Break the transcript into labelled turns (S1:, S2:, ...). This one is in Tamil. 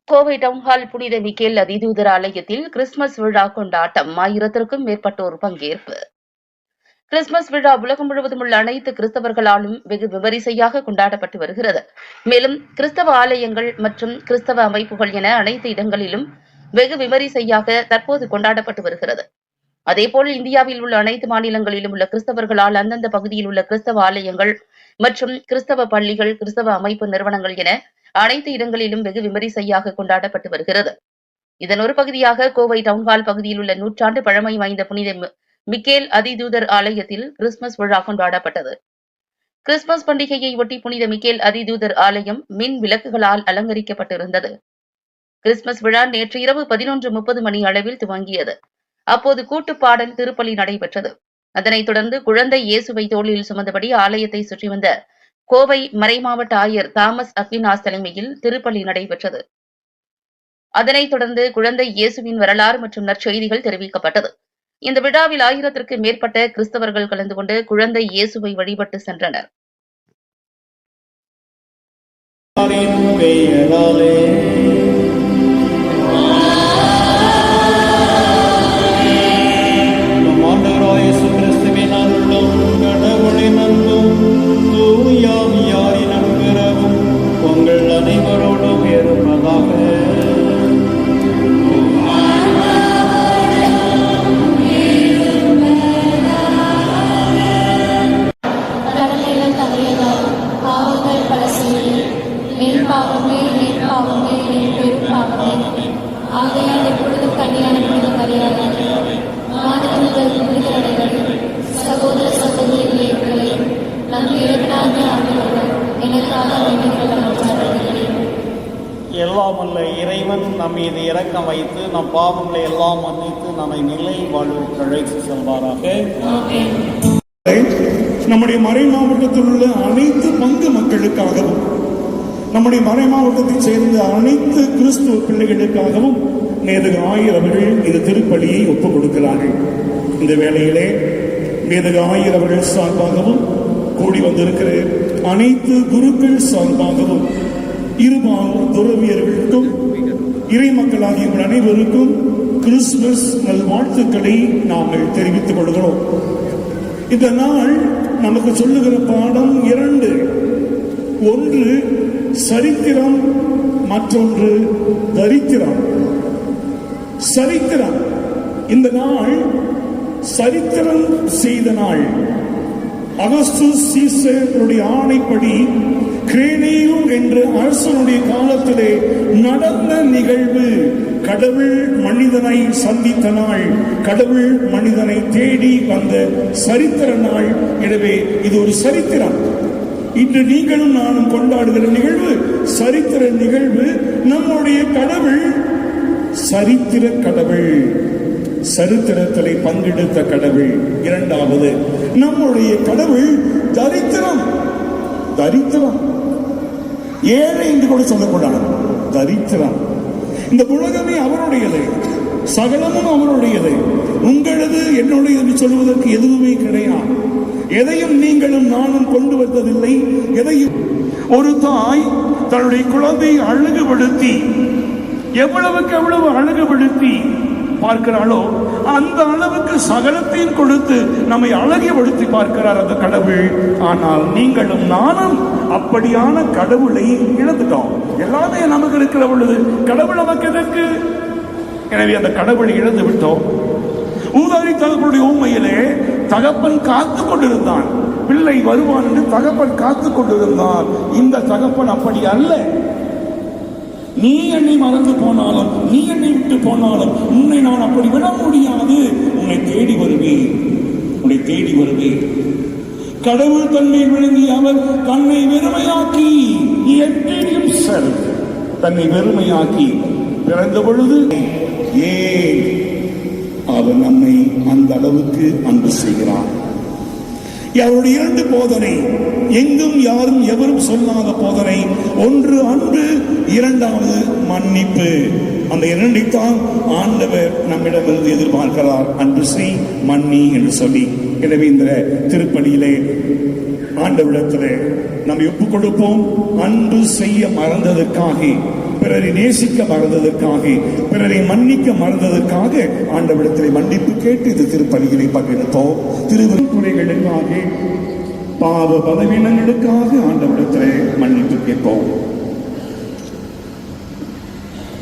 S1: கோவை டவுன்ஹால் புனித மிக்கேல் அதிதூதர் ஆலயத்தில் கிறிஸ்துமஸ் விழா கொண்டாட்டம் 1000க்கும் மேற்பட்டோர் பங்கேற்பு. கிறிஸ்துமஸ் விழா உலகம் முழுவதும் உள்ள அனைத்து கிறிஸ்தவர்களாலும் வெகு விமரிசையாக கொண்டாடப்பட்டு வருகிறது. மேலும் கிறிஸ்தவ ஆலயங்கள் மற்றும் கிறிஸ்தவ அமைப்புகள் என அனைத்து இடங்களிலும் வெகு விமரிசையாக தற்போது கொண்டாடப்பட்டு வருகிறது. அதேபோல் இந்தியாவில் உள்ள அனைத்து மாநிலங்களிலும் உள்ள கிறிஸ்தவர்களால் அந்தந்த பகுதியில் உள்ள கிறிஸ்தவ ஆலயங்கள் மற்றும் கிறிஸ்தவ பள்ளிகள், கிறிஸ்தவ அமைப்பு நிறுவனங்கள் என அனைத்து இடங்களிலும் வெகு விமரிசையாக கொண்டாடப்பட்டு வருகிறது. இதன் ஒரு பகுதியாக கோவை டவுன்ஹால் பகுதியில் உள்ள 100 ஆண்டு பழமை வாய்ந்த புனித மிக்கேல் அதிதூதர் ஆலயத்தில் கிறிஸ்துமஸ் விழா கொண்டாடப்பட்டது. கிறிஸ்துமஸ் பண்டிகையை ஒட்டி புனித மிக்கேல் அதிதூதர் ஆலயம் மின் விளக்குகளால் அலங்கரிக்கப்பட்டிருந்தது. கிறிஸ்துமஸ் விழா நேற்று இரவு 11:30 மணி அளவில் துவங்கியது. அப்போது கூட்டுப்பாடல் திருப்பலி நடைபெற்றது. அதனைத் தொடர்ந்து குழந்தை இயேசுவை தோளில் சுமந்தபடி ஆலயத்தை சுற்றி வந்த கோவை மறைமாவட்ட ஆயர் தாமஸ் அக்வினாஸ் தலைமையில் திருப்பலி நடைபெற்றது. அதனைத் தொடர்ந்து குழந்தை இயேசுவின் வரலாறு மற்றும் நற்செய்திகள் தெரிவிக்கப்பட்டது. இந்த விழாவில் 1000க்கும் மேற்பட்ட கிறிஸ்தவர்கள் கலந்து கொண்டு குழந்தை இயேசுவை வழிபட்டு சென்றனர்.
S2: ஆகையால் எப்பொழுதும் கன்னியான புனித மரியாதை சகோதர சகோதரிகளை நம் இறைவனாகிய ஆண்டவர் எனக்காக
S3: எல்லாம் அல்ல இறைவன் நம் மீது இரக்கம் வைத்து நம் பாவங்களை எல்லாம் மன்னித்து நம்மை நிலை வாழ்வுக்கு அழைத்து செல்வாராக.
S4: நம்முடைய மறை மாவட்டத்தில் உள்ள அனைத்து பங்கு மக்களுக்காகவும் நம்முடைய மறை மாவட்டத்தைச் சேர்ந்த அனைத்து கிறிஸ்துவ பிள்ளைகளுக்காகவும் மேதகு ஆயர் அவர்கள் இந்த திருப்பலியை ஒப்புக் கொடுக்கிறார்கள். இந்த வேளையிலே மேதகு ஆயர் அவர்கள் சார்பாகவும் கூடி வந்திருக்கிற அனைத்து குருக்கள் சார்பாகவும் இருபாலும் துறவியர்களுக்கும் இறை மக்களாகிய அனைவருக்கும் கிறிஸ்துமஸ் நல்வாழ்த்துக்களை நாங்கள் தெரிவித்துக் கொள்கிறோம். இந்த நாள் நமக்கு சொல்லுகிற பாடம் 2. ஒன்று சரித்திரம், மற்றொன்று தரித்திரம். சரித்திரம், இந்த நாள் சரித்திரம் செய்த நாள். அகஸ்டஸ் சீசருடைய ஆணைப்படி கிரேனியு என்ற அரசனுடைய காலத்திலே நடந்த நிகழ்வு. கடவுள் மனிதனை சந்தித்த நாள், கடவுள் மனிதனை தேடி வந்த சரித்திர நாள். எனவே இது ஒரு சரித்திரம். இன்று நீங்களும் நானும் கொண்டாடுகிற நிகழ்வு சரித்திர நிகழ்வு. நம்முடைய கடவுள் சரித்திர கடவுள், சரித்திரத்திலே பங்கெடுத்த கடவுள். 2வது, நம்முடைய கடவுள் தரித்திரம். தரித்திரம் ஏழை என்று கூட சொல்லக்கூடாது, தரித்திரம். இந்த உலகமே அவருடையது, சகலமும் அவருடையது. உங்களது என்னுடையது என்று சொல்வதற்கு எதுவுமே கிடையாது. எதையும் நீங்களும் நானும் கொண்டு வந்ததில்லை. எதையும் ஒரு தாய் தன்னுடைய குழந்தையை அழகுபடுத்தி எவ்வளவுக்கு எவ்வளவு அழகுபடுத்தி பார்க்கிறாளோ அந்த அளவுக்கு சகலத்தையும் கொடுத்து நம்மை அழகுபடுத்தி பார்க்கிறார் அந்த கடவுள். ஆனால் நீங்களும் நானும் அப்படியான கடவுளை இழந்துட்டோம். எல்லாமே நமக்கு இருக்கிற பொழுது கடவுள் நமக்கு எதற்கு? எனவே அந்த கடவுளை இழந்து விட்டோம். ஊதாரி தகப்பனுடைய உண்மையிலே தகப்பன் காத்து கொண்டிருந்தான், பிள்ளை வருவான் என்று தகப்பன் காத்து கொண்டிருந்தான். இந்த தகப்பன் அப்படி அல்ல. நீ என்னை மறந்து போனாலும், நீ என்னை விட்டு போனாலும் உன்னை நான் அப்படி விட முடியாது. உன்னை தேடி வருவேன், உன்னை தேடி வருவேன். கடவுள் தன்னை விளங்கி அவர் தன்னை வெறுமையாக்கி, தன்னை வெறுமையாக்கி பிறந்த பொழுது ஏன் அவர் நம்மை அந்த அளவுக்கு அன்பு செய்கிறார். அவருடைய 2 போதனை, எங்கும் யாரும் எவரும் சொல்லாத போதனை. 1 அன்பு, 2வது மன்னிப்பு. அந்த 2ஐத்தான் ஆண்டவர் நம்மிடமிருந்து எதிர்பார்க்கிறார். அன்பு செய், மன்னி என்று சொல்லி. எனவே இந்த திருப்பலியிலே ஆண்டவரிடத்திலே நம்மை ஒப்புக் கொடுப்போம். அன்பு செய்ய மறந்ததற்காக பிறரை நேசிக்க மறந்ததற்காக, பிறரை மன்னிக்க மறந்ததற்காக ஆண்டவரிடத்திலே மன்னிப்பு கேட்டு இந்த திருப்பலிகளை பங்கெடுத்தோம். திருவிழாக்களுக்காக, பாவ பலவீனங்களுக்காக ஆண்டவரிடத்திலே மன்னிப்பு கேட்போம்.